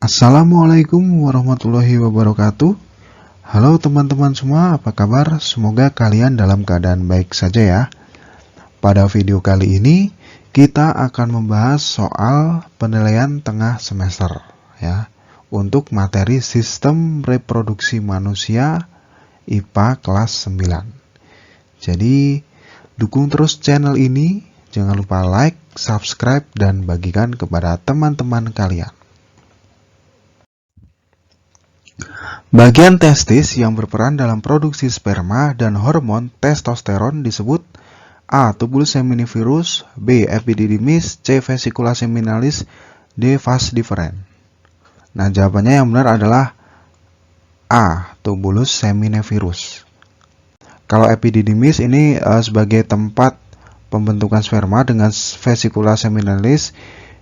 Assalamualaikum warahmatullahi wabarakatuh. Halo teman-teman semua, apa kabar? Semoga kalian dalam keadaan baik saja ya. Pada video kali ini, kita akan membahas soal penilaian tengah semester ya, untuk materi sistem reproduksi manusia IPA kelas 9. Jadi, dukung terus channel ini, jangan lupa like, subscribe, dan bagikan kepada teman-teman kalian. Bagian testis yang berperan dalam produksi sperma dan hormon testosteron disebut A. Tubulus seminivirus, B. Epididymis, C. Vesicula seminalis, D. Vas deferens. Nah, jawabannya yang benar adalah A. Tubulus seminivirus. Kalau epididymis ini sebagai tempat pembentukan sperma, dengan vesicula seminalis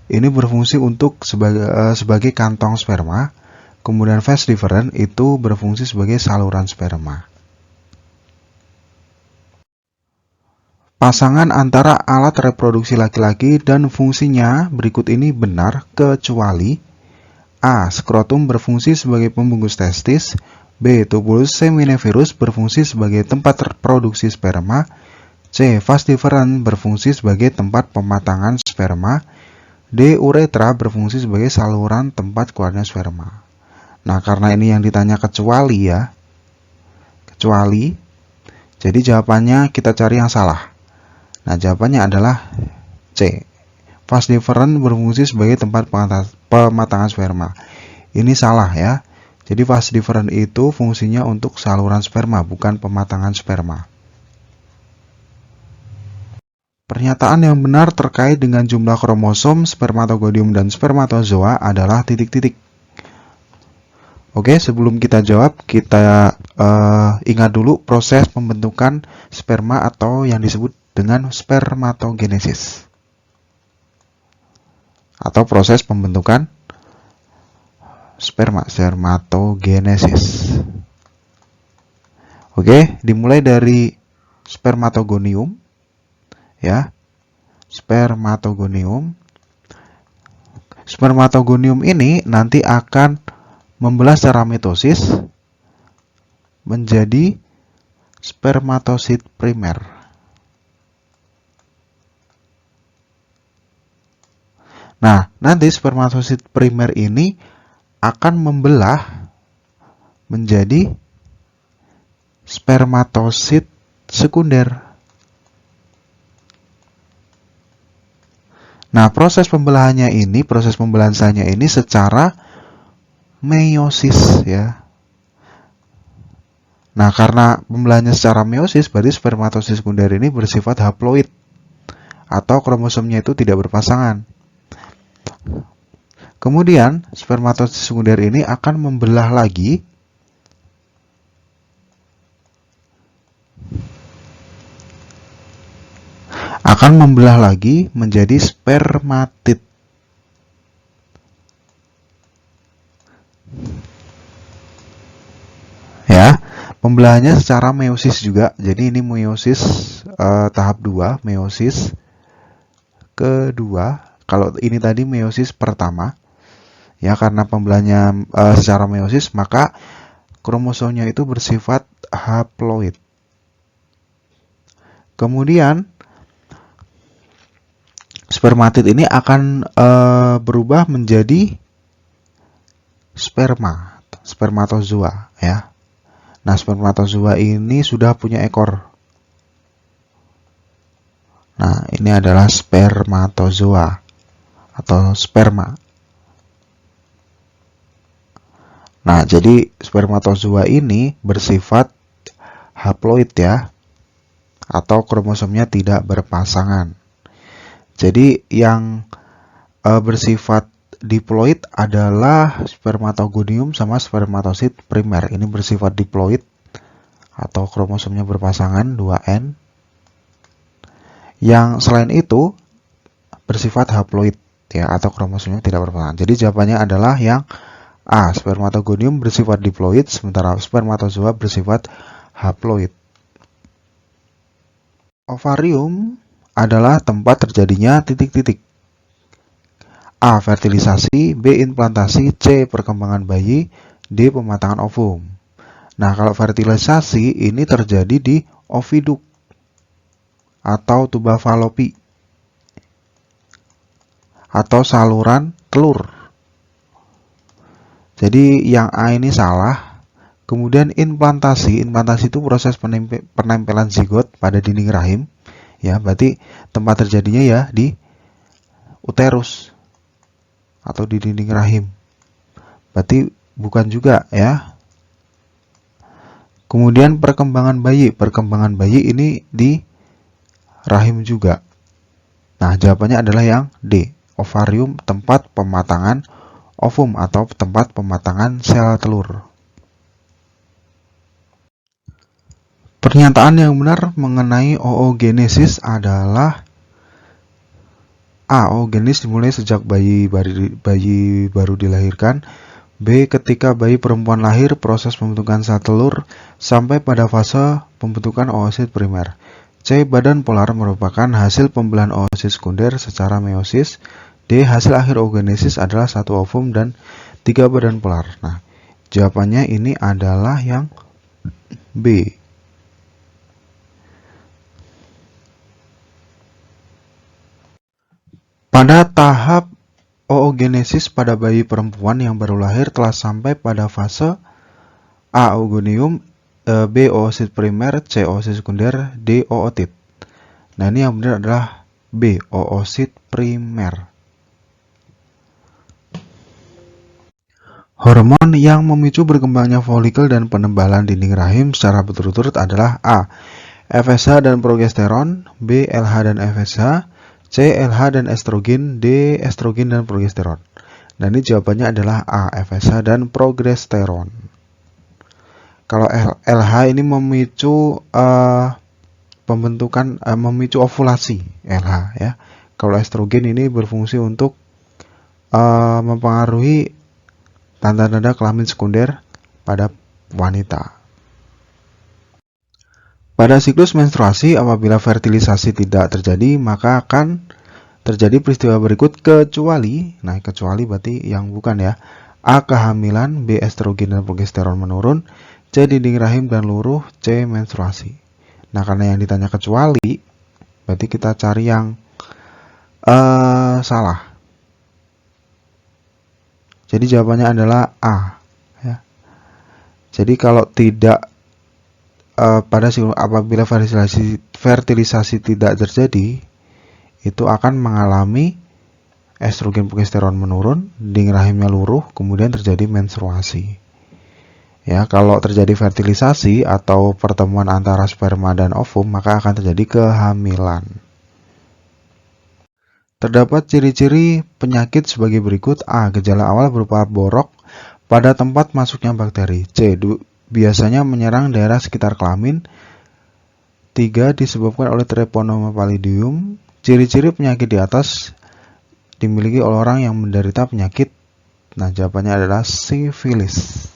ini berfungsi untuk sebagai kantong sperma. Kemudian vas deferens itu berfungsi sebagai saluran sperma. Pasangan antara alat reproduksi laki-laki dan fungsinya berikut ini benar kecuali A. Skrotum berfungsi sebagai pembungkus testis, B. Tubulus seminivirus berfungsi sebagai tempat produksi sperma, C. Vas deferens berfungsi sebagai tempat pematangan sperma, D. Uretra berfungsi sebagai saluran tempat keluarnya sperma. Nah, karena ini yang ditanya kecuali ya, kecuali, jadi jawabannya kita cari yang salah. Nah, jawabannya adalah C. Vas deferens berfungsi sebagai tempat pematangan sperma. Ini salah ya. Jadi vas deferens itu fungsinya untuk saluran sperma, bukan pematangan sperma. Pernyataan yang benar terkait dengan jumlah kromosom, spermatogonium, dan spermatozoa adalah titik-titik. Oke, sebelum kita jawab, kita ingat dulu proses pembentukan sperma atau yang disebut dengan spermatogenesis. Atau proses pembentukan spermatogenesis. Oke, dimulai dari spermatogonium. Ya, spermatogonium. Spermatogonium ini nanti akan membelah secara mitosis menjadi spermatosit primer. Nah, nanti spermatosit primer ini akan membelah menjadi spermatosit sekunder. Nah, proses pembelahannya ini, proses pembelahan selnya ini secara meiosis ya. Nah, karena pembelahannya secara meiosis, berarti spermatosit sekunder ini bersifat haploid atau kromosomnya itu tidak berpasangan. Kemudian spermatosit sekunder ini akan membelah lagi menjadi spermatid. Ya, pembelahannya secara meiosis juga. Jadi ini meiosis tahap 2, meiosis kedua. Kalau ini tadi meiosis pertama. Ya, karena pembelahannya secara meiosis, maka kromosomnya itu bersifat haploid. Kemudian spermatid ini akan berubah menjadi spermatozoa ya. Nah, spermatozoa ini sudah punya ekor. Nah, ini adalah spermatozoa atau sperma. Nah, jadi spermatozoa ini bersifat haploid ya, atau kromosomnya tidak berpasangan. Jadi yang bersifat diploid adalah spermatogonium sama spermatosit primer. Ini bersifat diploid atau kromosomnya berpasangan 2N. Yang selain itu bersifat haploid ya, atau kromosomnya tidak berpasangan. Jadi jawabannya adalah yang A. Spermatogonium bersifat diploid, sementara spermatozoa bersifat haploid. Ovarium adalah tempat terjadinya titik-titik A. Fertilisasi, B. Implantasi, C. Perkembangan bayi, D. Pematangan ovum. Nah, kalau fertilisasi ini terjadi di oviduk atau tuba falopi atau saluran telur. Jadi yang A ini salah. Kemudian implantasi itu proses penempelan zigot pada dinding rahim. Ya, berarti tempat terjadinya ya di uterus atau di dinding rahim. Berarti bukan juga ya. Kemudian perkembangan bayi ini di rahim juga. Nah, jawabannya adalah yang D, ovarium, tempat pematangan ovum atau tempat pematangan sel telur. Pernyataan yang benar mengenai oogenesis adalah A. Oogenesis dimulai sejak bayi baru dilahirkan. B. Ketika bayi perempuan lahir, proses pembentukan sel telur sampai pada fase pembentukan oosit primer. C. Badan polar merupakan hasil pembelahan oosit sekunder secara meiosis. D. Hasil akhir oogenesis adalah 1 ovum dan 3 badan polar. Nah, jawabannya ini adalah yang B. Pada tahap oogenesis pada bayi perempuan yang baru lahir telah sampai pada fase A. Oogonium, B. Oosit primer, C. Oosit sekunder, D. ootit. Nah, ini yang benar adalah B. Oosit primer. Hormon yang memicu berkembangnya folikel dan penebalan dinding rahim secara berturut-turut adalah A. FSH dan progesteron, B. LH dan FSH, C. LH dan estrogen, D. Estrogen dan progesteron. Nah, ini jawabannya adalah A. FSH dan progesteron. Kalau LH ini memicu memicu ovulasi LH ya. Kalau estrogen ini berfungsi untuk mempengaruhi tanda-tanda kelamin sekunder pada wanita. Pada siklus menstruasi, apabila fertilisasi tidak terjadi, maka akan terjadi peristiwa berikut kecuali, nah kecuali berarti yang bukan ya. A. Kehamilan, B. Estrogen dan progesteron menurun, C. Dinding rahim dan luruh, C. Menstruasi. Nah, karena yang ditanya kecuali, berarti kita cari yang salah. Jadi jawabannya adalah A. Ya. Jadi kalau tidak apabila fertilisasi tidak terjadi, itu akan mengalami estrogen progesteron menurun, dinding rahimnya luruh, kemudian terjadi menstruasi. Ya, kalau terjadi fertilisasi atau pertemuan antara sperma dan ovum, maka akan terjadi kehamilan. Terdapat ciri-ciri penyakit sebagai berikut. A. Gejala awal berupa borok pada tempat masuknya bakteri. C. Biasanya menyerang daerah sekitar kelamin. 3. Disebabkan oleh Treponema pallidum. Ciri-ciri penyakit di atas dimiliki oleh orang yang menderita penyakit. Nah, jawabannya adalah sifilis.